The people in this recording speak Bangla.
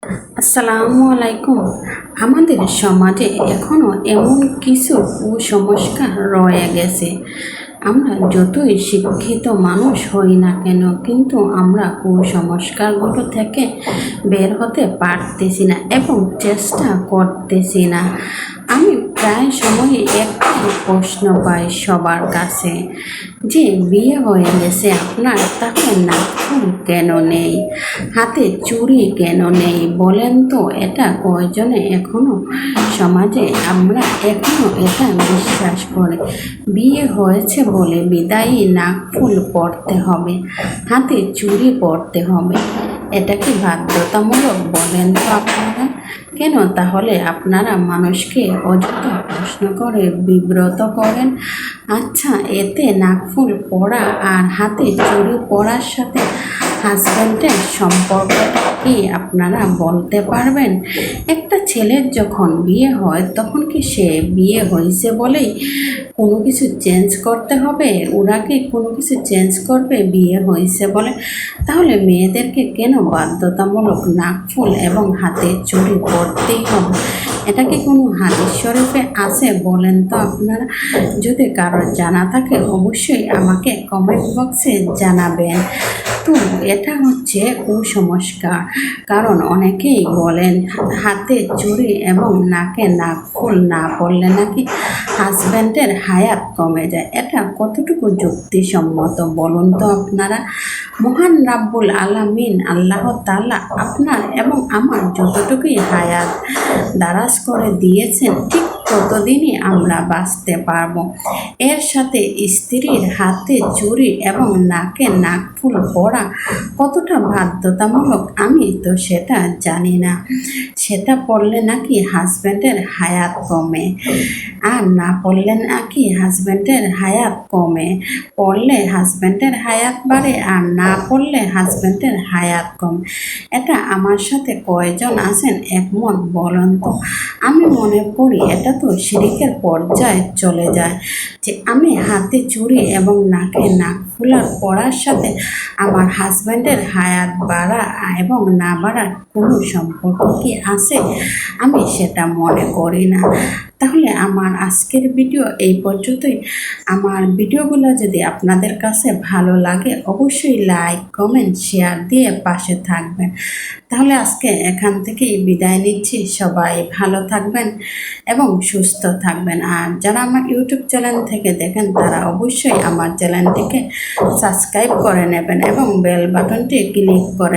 আসসালামু আলাইকুম। আমাদের সমাজে এখনো এমন কিছু কুসংস্কার রয়ে গেছে। আমরা যতই শিক্ষিত মানুষ হই না কেন, কিন্তু আমরা কুসংস্কারগুলো থেকে বের হতে পারতেছি না এবং চেষ্টা করতেছি না। আমি প্রায় সময়ই একটা প্রশ্ন পাই সবার কাছে, যে বিয়ে হয়ে গেছে আপনার, তাহলে নাখুন কেন নেই, হাতে চুড়ি কেন নেই বলেন তো? এটা কয়জনে এখনো সমাজে আমরা এখনো এটা বিশ্বাস করে বিয়ে হয়েছে বলে বিদায়ী নাকফুল পরতে হবে, হাতে চুড়ি পরতে হবে? এটা কি বাধ্যতামূলক বলেন তো আপনারা? কেন তাহলে আপনারা মানুষকে অযথা প্রশ্ন করে বিব্রত করেন? আচ্ছা, এতে নাকফুল পরা আর হাতে চুড়ি পরার সাথে হাজব্যান্ডের সম্পর্কটা কি আপনারা বলতে পারবেন? একটা ছেলের যখন বিয়ে হয়, তখন কি সে বিয়ে হয়েছে বলেই কোনো কিছু চেঞ্জ করতে হবে? ওরা কি কোনো কিছু চেঞ্জ করবে বিয়ে হয়েছে বলে? তাহলে মেয়েদেরকে কেন বাধ্যতামূলক নাকফুল এবং হাতে চুড়ি পরতেই হবে? এটা কি কোনো হাদিস শরীফে আছে বলেন তো আপনারা? যদি কারোর জানা থাকে অবশ্যই আমাকে কমেন্ট বক্সে জানাবেন। তো এটা হচ্ছে কুসংস্কার, কারণ অনেকেই বলেন হাতে চুড়ি এবং নাকে নাকফুল না পরলে নাকি হাজব্যান্ডের হায়াত কমে যায়। এটা কতটুকু যুক্তিসম্মত বলুন তো আপনারা? মহান রাব্বুল আলামিন আল্লাহ তাআলা আপনার এবং আমার যতটুকুই হায়াত দারাজ করে দিয়েছেন, ঠিক ততদিনই আমরা বাঁচতে পারবো। এর সাথে স্ত্রীর হাতে চুড়ি এবং নাকে নাকফুল পরা কতটা বাধ্যতামূলক আমি তো সেটা জানি না। সেটা পড়লে নাকি হাজব্যান্ডের হায়াত কমে, আর না পড়লে নাকি হাজব্যান্ডের হায়াত কমে। পড়লে হাজব্যান্ডের হায়াত বাড়ে, আর না পড়লে হাজব্যান্ডের হায়াত কমে। এটা আমার সাথে কয়জন আছেন একমত বলেন তো? আমি মনে করি এটা তো শিরকের পর্যায়ে চলে যায়, যে আমি হাতে চুড়ি এবং নাকে নাকফুলার পরার সাথে আমার হাজব্যান্ডের হায়াত বাড়া এবং না বাড়ার কোনো সম্পর্ক কি আছে? আমি সেটা মনে করি না। তাহলে আমার আজকের ভিডিও এই পর্যন্তই। আমার ভিডিওগুলো যদি আপনাদের কাছে ভালো লাগে অবশ্যই লাইক, কমেন্ট, শেয়ার দিয়ে পাশে থাকবেন। তাহলে আজকে এখান থেকেই বিদায় নিচ্ছি। সবাই ভালো থাকবেন এবং সুস্থ থাকবেন। আর যারা আমার ইউটিউব চ্যানেল থেকে দেখেন তারা অবশ্যই আমার চ্যানেলটিকে সাবস্ক্রাইব করে নেবেন এবং বেল বাটনটি ক্লিক করে